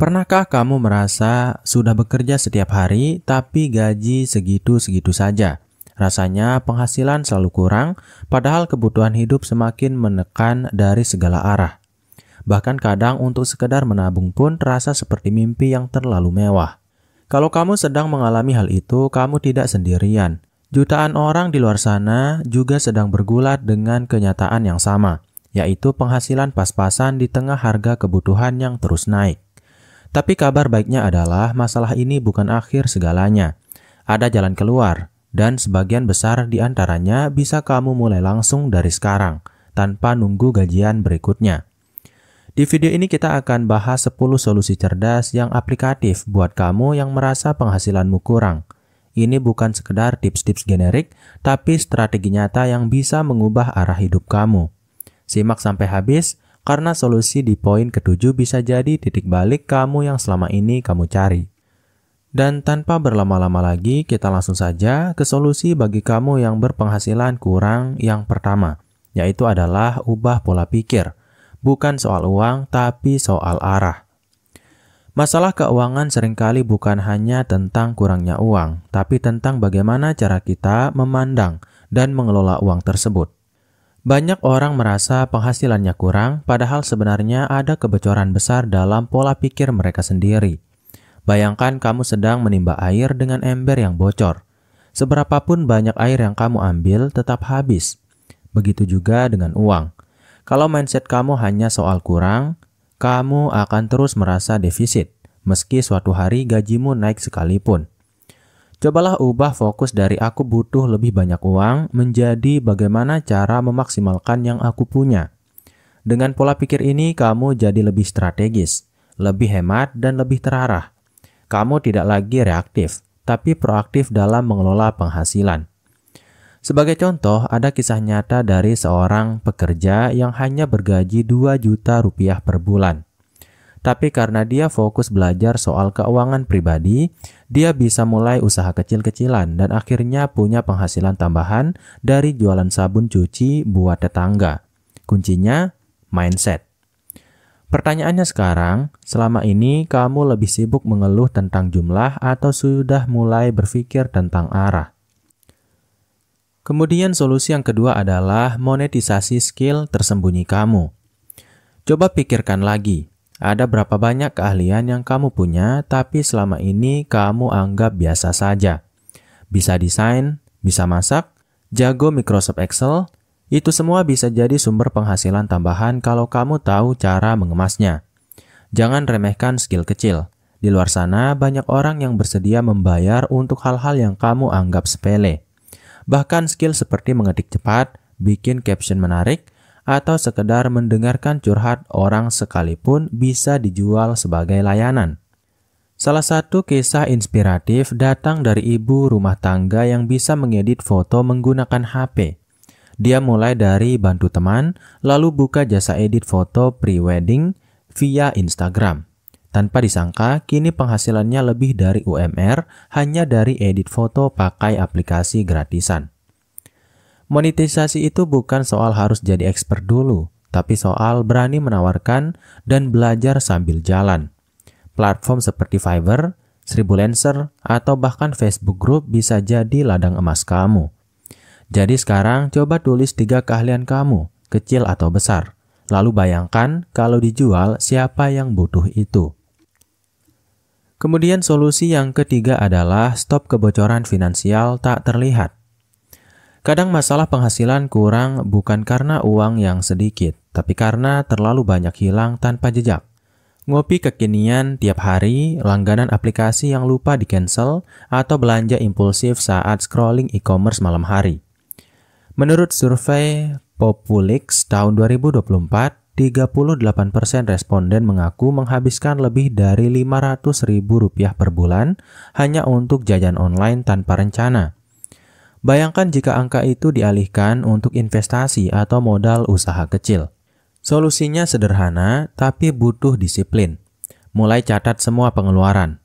Pernahkah kamu merasa sudah bekerja setiap hari, tapi gaji segitu-segitu saja? Rasanya penghasilan selalu kurang, padahal kebutuhan hidup semakin menekan dari segala arah. Bahkan kadang untuk sekedar menabung pun terasa seperti mimpi yang terlalu mewah. Kalau kamu sedang mengalami hal itu, kamu tidak sendirian. Jutaan orang di luar sana juga sedang bergulat dengan kenyataan yang sama, yaitu penghasilan pas-pasan di tengah harga kebutuhan yang terus naik. Tapi kabar baiknya adalah masalah ini bukan akhir segalanya. Ada jalan keluar, dan sebagian besar di antaranya bisa kamu mulai langsung dari sekarang, tanpa nunggu gajian berikutnya. Di video ini kita akan bahas 10 solusi cerdas yang aplikatif buat kamu yang merasa penghasilanmu kurang. Ini bukan sekedar tips-tips generik, tapi strategi nyata yang bisa mengubah arah hidup kamu. Simak sampai habis, karena solusi di poin ke-7 bisa jadi titik balik kamu yang selama ini kamu cari. Dan tanpa berlama-lama lagi, kita langsung saja ke solusi bagi kamu yang berpenghasilan kurang yang pertama, yaitu adalah ubah pola pikir. Bukan soal uang, tapi soal arah. Masalah keuangan seringkali bukan hanya tentang kurangnya uang, tapi tentang bagaimana cara kita memandang dan mengelola uang tersebut. Banyak orang merasa penghasilannya kurang, padahal sebenarnya ada kebocoran besar dalam pola pikir mereka sendiri. Bayangkan kamu sedang menimba air dengan ember yang bocor. Seberapapun banyak air yang kamu ambil, tetap habis. Begitu juga dengan uang. Kalau mindset kamu hanya soal kurang, kamu akan terus merasa defisit, meski suatu hari gajimu naik sekalipun. Cobalah ubah fokus dari aku butuh lebih banyak uang menjadi bagaimana cara memaksimalkan yang aku punya. Dengan pola pikir ini, kamu jadi lebih strategis, lebih hemat, dan lebih terarah. Kamu tidak lagi reaktif, tapi proaktif dalam mengelola penghasilan. Sebagai contoh, ada kisah nyata dari seorang pekerja yang hanya bergaji 2 juta rupiah per bulan. Tapi karena dia fokus belajar soal keuangan pribadi, dia bisa mulai usaha kecil-kecilan dan akhirnya punya penghasilan tambahan dari jualan sabun cuci buat tetangga. Kuncinya, mindset. Pertanyaannya sekarang, selama ini kamu lebih sibuk mengeluh tentang jumlah atau sudah mulai berpikir tentang arah? Kemudian solusi yang kedua adalah monetisasi skill tersembunyi kamu. Coba pikirkan lagi, ada berapa banyak keahlian yang kamu punya tapi selama ini kamu anggap biasa saja? Bisa desain, bisa masak, jago Microsoft Excel, itu semua bisa jadi sumber penghasilan tambahan kalau kamu tahu cara mengemasnya. Jangan remehkan skill kecil. Di luar sana banyak orang yang bersedia membayar untuk hal-hal yang kamu anggap sepele. Bahkan skill seperti mengetik cepat, bikin caption menarik, atau sekedar mendengarkan curhat orang sekalipun bisa dijual sebagai layanan. Salah satu kisah inspiratif datang dari ibu rumah tangga yang bisa mengedit foto menggunakan HP. Dia mulai dari bantu teman, lalu buka jasa edit foto pre-wedding via Instagram. Tanpa disangka, kini penghasilannya lebih dari UMR hanya dari edit foto pakai aplikasi gratisan. Monetisasi itu bukan soal harus jadi expert dulu, tapi soal berani menawarkan dan belajar sambil jalan. Platform seperti Fiverr, 1000 Lancer, atau bahkan Facebook Group bisa jadi ladang emas kamu. Jadi sekarang coba tulis 3 keahlian kamu, kecil atau besar. Lalu bayangkan kalau dijual siapa yang butuh itu. Kemudian solusi yang ketiga adalah stop kebocoran finansial tak terlihat. Kadang masalah penghasilan kurang bukan karena uang yang sedikit, tapi karena terlalu banyak hilang tanpa jejak. Ngopi kekinian tiap hari, langganan aplikasi yang lupa di-cancel, atau belanja impulsif saat scrolling e-commerce malam hari. Menurut survei Populix tahun 2024, 38% responden mengaku menghabiskan lebih dari Rp500.000 per bulan hanya untuk jajan online tanpa rencana. Bayangkan jika angka itu dialihkan untuk investasi atau modal usaha kecil. Solusinya sederhana, tapi butuh disiplin. Mulai catat semua pengeluaran.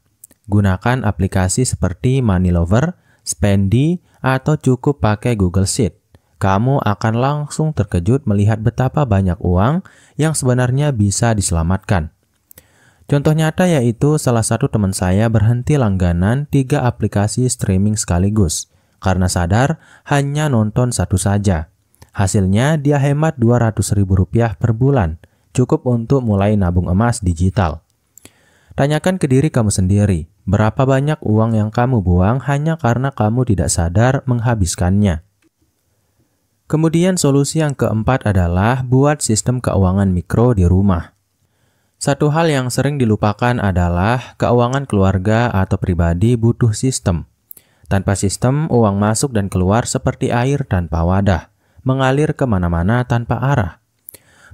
Gunakan aplikasi seperti Moneylover, Spendy, atau cukup pakai Google Sheet. Kamu akan langsung terkejut melihat betapa banyak uang yang sebenarnya bisa diselamatkan. Contoh nyata yaitu salah satu teman saya berhenti langganan 3 aplikasi streaming sekaligus karena sadar hanya nonton satu saja. Hasilnya dia hemat Rp200.000 per bulan, cukup untuk mulai nabung emas digital. Tanyakan ke diri kamu sendiri, berapa banyak uang yang kamu buang hanya karena kamu tidak sadar menghabiskannya. Kemudian solusi yang keempat adalah buat sistem keuangan mikro di rumah. Satu hal yang sering dilupakan adalah keuangan keluarga atau pribadi butuh sistem. Tanpa sistem, uang masuk dan keluar seperti air tanpa wadah, mengalir kemana-mana tanpa arah.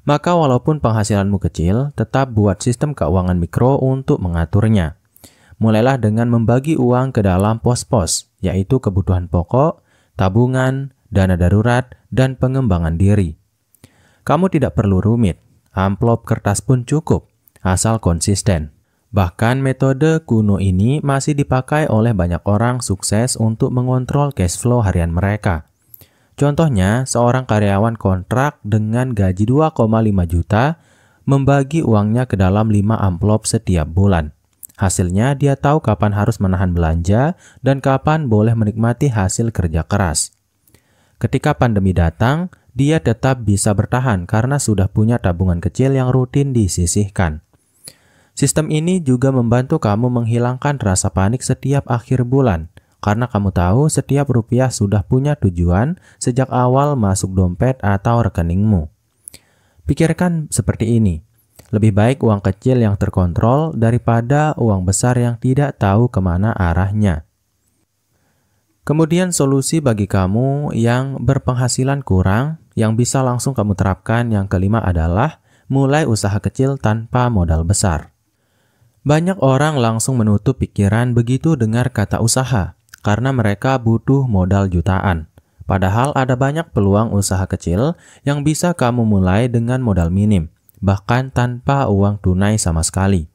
Maka walaupun penghasilanmu kecil, tetap buat sistem keuangan mikro untuk mengaturnya. Mulailah dengan membagi uang ke dalam pos-pos, yaitu kebutuhan pokok, tabungan, dana darurat, dan pengembangan diri. Kamu tidak perlu rumit, amplop kertas pun cukup, asal konsisten. Bahkan metode kuno ini masih dipakai oleh banyak orang sukses untuk mengontrol cash flow harian mereka. Contohnya, seorang karyawan kontrak dengan gaji 2,5 juta membagi uangnya ke dalam 5 amplop setiap bulan. Hasilnya dia tahu kapan harus menahan belanja dan kapan boleh menikmati hasil kerja keras. Ketika pandemi datang, dia tetap bisa bertahan karena sudah punya tabungan kecil yang rutin disisihkan. Sistem ini juga membantu kamu menghilangkan rasa panik setiap akhir bulan, karena kamu tahu setiap rupiah sudah punya tujuan sejak awal masuk dompet atau rekeningmu. Pikirkan seperti ini, lebih baik uang kecil yang terkontrol daripada uang besar yang tidak tahu kemana arahnya. Kemudian solusi bagi kamu yang berpenghasilan kurang, yang bisa langsung kamu terapkan yang kelima adalah mulai usaha kecil tanpa modal besar. Banyak orang langsung menutup pikiran begitu dengar kata usaha, karena mereka butuh modal jutaan. Padahal ada banyak peluang usaha kecil yang bisa kamu mulai dengan modal minim, bahkan tanpa uang tunai sama sekali.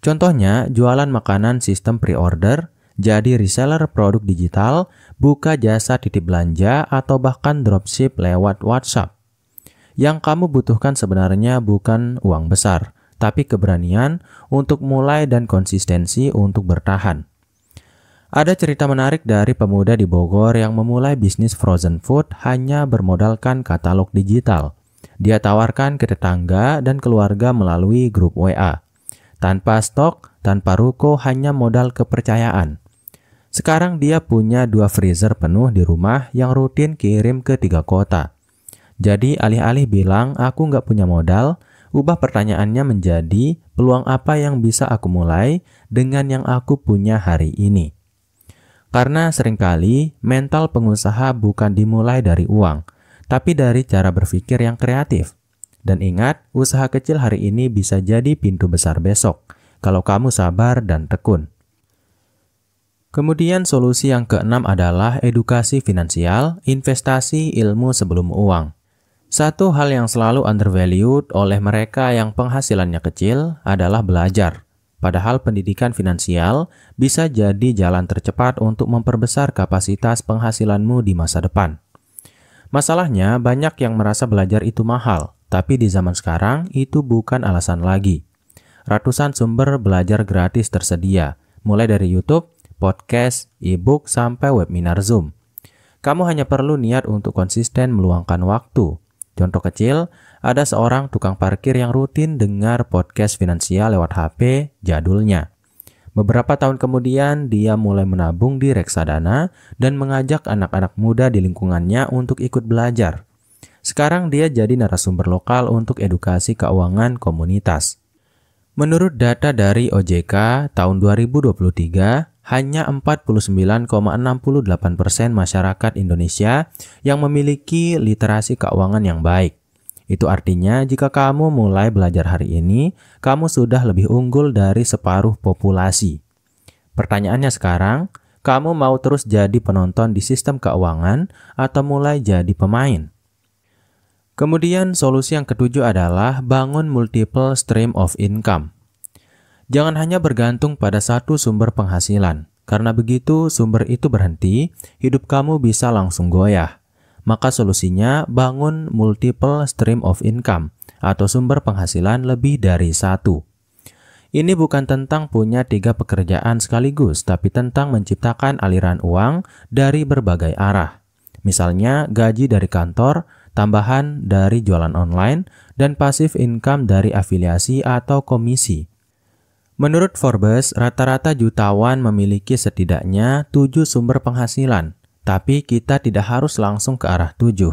Contohnya, jualan makanan sistem pre-order, jadi reseller produk digital, buka jasa titip belanja, atau bahkan dropship lewat WhatsApp. Yang kamu butuhkan sebenarnya bukan uang besar, tapi keberanian untuk mulai dan konsistensi untuk bertahan. Ada cerita menarik dari pemuda di Bogor yang memulai bisnis frozen food hanya bermodalkan katalog digital. Dia tawarkan ke tetangga dan keluarga melalui grup WA. Tanpa stok, tanpa ruko, hanya modal kepercayaan. Sekarang dia punya 2 freezer penuh di rumah yang rutin kirim ke 3 kota. Jadi alih-alih bilang aku nggak punya modal, ubah pertanyaannya menjadi peluang apa yang bisa aku mulai dengan yang aku punya hari ini. Karena seringkali mental pengusaha bukan dimulai dari uang, tapi dari cara berpikir yang kreatif. Dan ingat, usaha kecil hari ini bisa jadi pintu besar besok, kalau kamu sabar dan tekun. Kemudian solusi yang keenam adalah edukasi finansial, investasi ilmu sebelum uang. Satu hal yang selalu undervalued oleh mereka yang penghasilannya kecil adalah belajar. Padahal pendidikan finansial bisa jadi jalan tercepat untuk memperbesar kapasitas penghasilanmu di masa depan. Masalahnya, banyak yang merasa belajar itu mahal, tapi di zaman sekarang itu bukan alasan lagi. Ratusan sumber belajar gratis tersedia, mulai dari YouTube, podcast, e-book, sampai webinar Zoom. Kamu hanya perlu niat untuk konsisten meluangkan waktu. Contoh kecil, ada seorang tukang parkir yang rutin dengar podcast finansial lewat HP jadulnya. Beberapa tahun kemudian, dia mulai menabung di reksadana dan mengajak anak-anak muda di lingkungannya untuk ikut belajar. Sekarang dia jadi narasumber lokal untuk edukasi keuangan komunitas. Menurut data dari OJK tahun 2023, hanya 49,68% masyarakat Indonesia yang memiliki literasi keuangan yang baik. Itu artinya jika kamu mulai belajar hari ini, kamu sudah lebih unggul dari separuh populasi. Pertanyaannya sekarang, kamu mau terus jadi penonton di sistem keuangan atau mulai jadi pemain? Kemudian solusi yang ketujuh adalah bangun multiple stream of income. Jangan hanya bergantung pada satu sumber penghasilan, karena begitu sumber itu berhenti, hidup kamu bisa langsung goyah. Maka solusinya bangun multiple stream of income atau sumber penghasilan lebih dari satu. Ini bukan tentang punya 3 pekerjaan sekaligus, tapi tentang menciptakan aliran uang dari berbagai arah. Misalnya gaji dari kantor, tambahan dari jualan online, dan passive income dari afiliasi atau komisi. Menurut Forbes, rata-rata jutawan memiliki setidaknya 7 sumber penghasilan, tapi kita tidak harus langsung ke arah 7.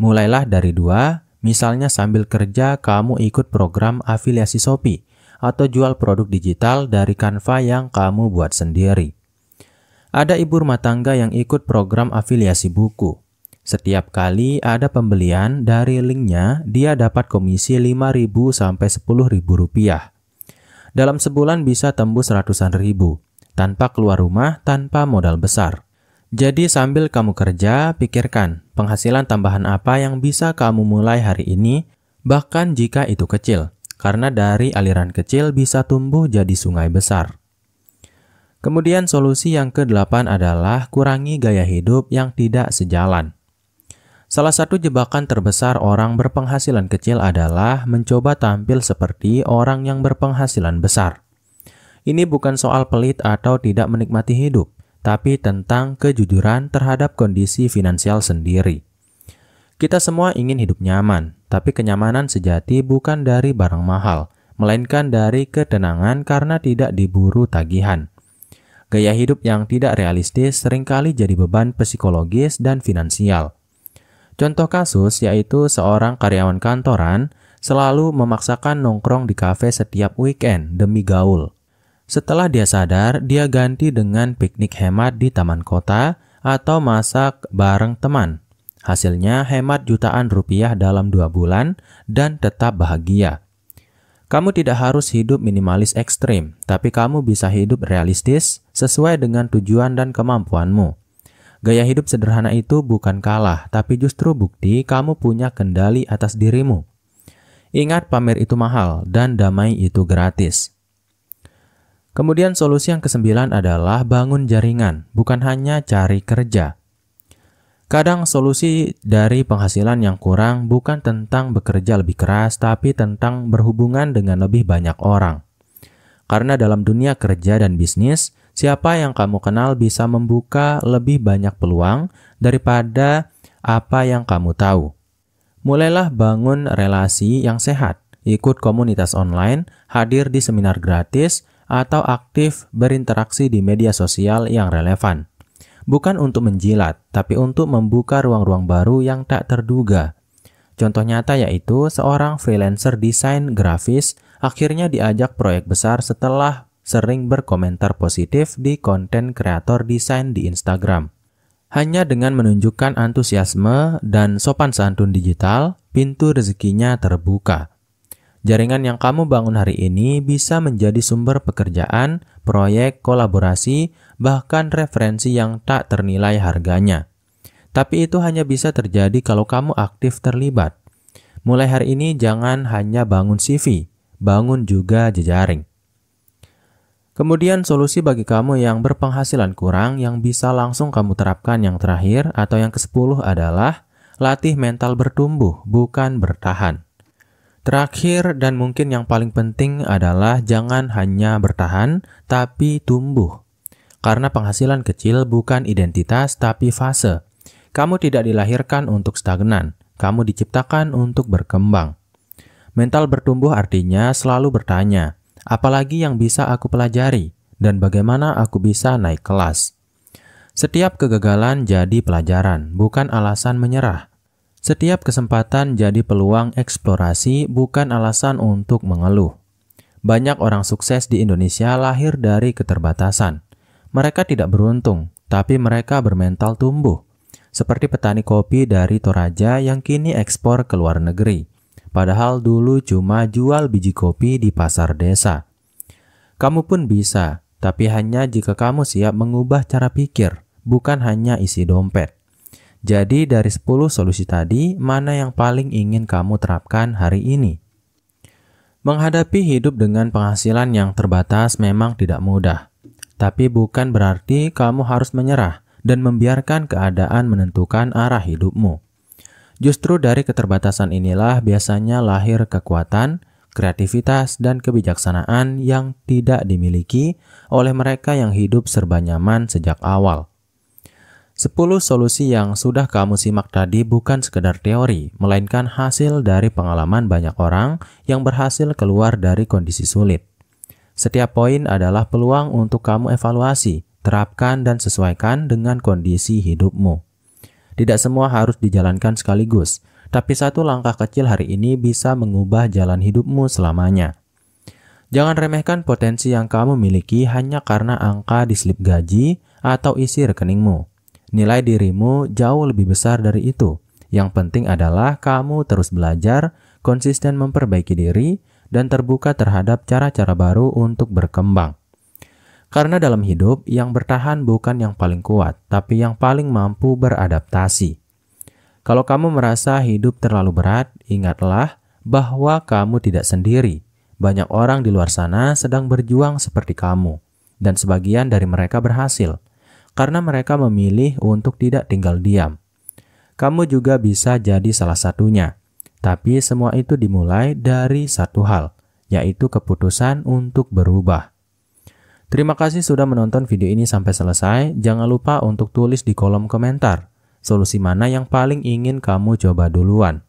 Mulailah dari 2, misalnya sambil kerja kamu ikut program afiliasi Shopee, atau jual produk digital dari Canva yang kamu buat sendiri. Ada ibu rumah tangga yang ikut program afiliasi buku. Setiap kali ada pembelian dari linknya, dia dapat komisi 5.000 sampai 10.000 rupiah. Dalam sebulan bisa tembus ratusan ribu, tanpa keluar rumah, tanpa modal besar. Jadi sambil kamu kerja, pikirkan penghasilan tambahan apa yang bisa kamu mulai hari ini, bahkan jika itu kecil. Karena dari aliran kecil bisa tumbuh jadi sungai besar. Kemudian solusi yang ke-8 adalah kurangi gaya hidup yang tidak sejalan. Salah satu jebakan terbesar orang berpenghasilan kecil adalah mencoba tampil seperti orang yang berpenghasilan besar. Ini bukan soal pelit atau tidak menikmati hidup, tapi tentang kejujuran terhadap kondisi finansial sendiri. Kita semua ingin hidup nyaman, tapi kenyamanan sejati bukan dari barang mahal, melainkan dari ketenangan karena tidak diburu tagihan. Gaya hidup yang tidak realistis seringkali jadi beban psikologis dan finansial. Contoh kasus yaitu seorang karyawan kantoran selalu memaksakan nongkrong di kafe setiap weekend demi gaul. Setelah dia sadar, dia ganti dengan piknik hemat di taman kota atau masak bareng teman. Hasilnya hemat jutaan rupiah dalam 2 bulan dan tetap bahagia. Kamu tidak harus hidup minimalis ekstrim, tapi kamu bisa hidup realistis sesuai dengan tujuan dan kemampuanmu. Gaya hidup sederhana itu bukan kalah, tapi justru bukti kamu punya kendali atas dirimu. Ingat, pamer itu mahal dan damai itu gratis. Kemudian solusi yang ke-9 adalah bangun jaringan, bukan hanya cari kerja. Kadang solusi dari penghasilan yang kurang bukan tentang bekerja lebih keras, tapi tentang berhubungan dengan lebih banyak orang. Karena dalam dunia kerja dan bisnis, siapa yang kamu kenal bisa membuka lebih banyak peluang daripada apa yang kamu tahu. Mulailah bangun relasi yang sehat, ikut komunitas online, hadir di seminar gratis, atau aktif berinteraksi di media sosial yang relevan. Bukan untuk menjilat, tapi untuk membuka ruang-ruang baru yang tak terduga. Contoh nyata yaitu seorang freelancer desain grafis akhirnya diajak proyek besar setelah sering berkomentar positif di konten kreator desain di Instagram. Hanya dengan menunjukkan antusiasme dan sopan santun digital, pintu rezekinya terbuka. Jaringan yang kamu bangun hari ini bisa menjadi sumber pekerjaan, proyek, kolaborasi, bahkan referensi yang tak ternilai harganya. Tapi itu hanya bisa terjadi kalau kamu aktif terlibat. Mulai hari ini jangan hanya bangun CV, bangun juga jejaring. Kemudian solusi bagi kamu yang berpenghasilan kurang yang bisa langsung kamu terapkan yang terakhir atau yang ke-10 adalah latih mental bertumbuh, bukan bertahan. Terakhir dan mungkin yang paling penting adalah jangan hanya bertahan, tapi tumbuh. Karena penghasilan kecil bukan identitas, tapi fase. Kamu tidak dilahirkan untuk stagnan, kamu diciptakan untuk berkembang. Mental bertumbuh artinya selalu bertanya, apalagi yang bisa aku pelajari, dan bagaimana aku bisa naik kelas. Setiap kegagalan jadi pelajaran, bukan alasan menyerah. Setiap kesempatan jadi peluang eksplorasi, bukan alasan untuk mengeluh. Banyak orang sukses di Indonesia lahir dari keterbatasan. Mereka tidak beruntung, tapi mereka bermental tumbuh. Seperti petani kopi dari Toraja yang kini ekspor ke luar negeri. Padahal dulu cuma jual biji kopi di pasar desa. Kamu pun bisa, tapi hanya jika kamu siap mengubah cara pikir, bukan hanya isi dompet. Jadi dari 10 solusi tadi, mana yang paling ingin kamu terapkan hari ini? Menghadapi hidup dengan penghasilan yang terbatas memang tidak mudah. Tapi bukan berarti kamu harus menyerah dan membiarkan keadaan menentukan arah hidupmu. Justru dari keterbatasan inilah biasanya lahir kekuatan, kreativitas, dan kebijaksanaan yang tidak dimiliki oleh mereka yang hidup serba nyaman sejak awal. 10 solusi yang sudah kamu simak tadi bukan sekedar teori, melainkan hasil dari pengalaman banyak orang yang berhasil keluar dari kondisi sulit. Setiap poin adalah peluang untuk kamu evaluasi, terapkan, dan sesuaikan dengan kondisi hidupmu. Tidak semua harus dijalankan sekaligus, tapi satu langkah kecil hari ini bisa mengubah jalan hidupmu selamanya. Jangan remehkan potensi yang kamu miliki hanya karena angka di slip gaji atau isi rekeningmu. Nilai dirimu jauh lebih besar dari itu. Yang penting adalah kamu terus belajar, konsisten memperbaiki diri, dan terbuka terhadap cara-cara baru untuk berkembang. Karena dalam hidup, yang bertahan bukan yang paling kuat, tapi yang paling mampu beradaptasi. Kalau kamu merasa hidup terlalu berat, ingatlah bahwa kamu tidak sendiri. Banyak orang di luar sana sedang berjuang seperti kamu, dan sebagian dari mereka berhasil karena mereka memilih untuk tidak tinggal diam. Kamu juga bisa jadi salah satunya. Tapi semua itu dimulai dari satu hal, yaitu keputusan untuk berubah. Terima kasih sudah menonton video ini sampai selesai. Jangan lupa untuk tulis di kolom komentar solusi mana yang paling ingin kamu coba duluan.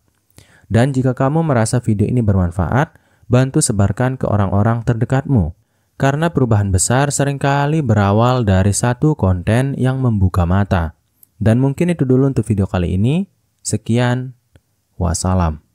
Dan jika kamu merasa video ini bermanfaat, bantu sebarkan ke orang-orang terdekatmu. Karena perubahan besar seringkali berawal dari satu konten yang membuka mata. Dan mungkin itu dulu untuk video kali ini. Sekian, wassalam.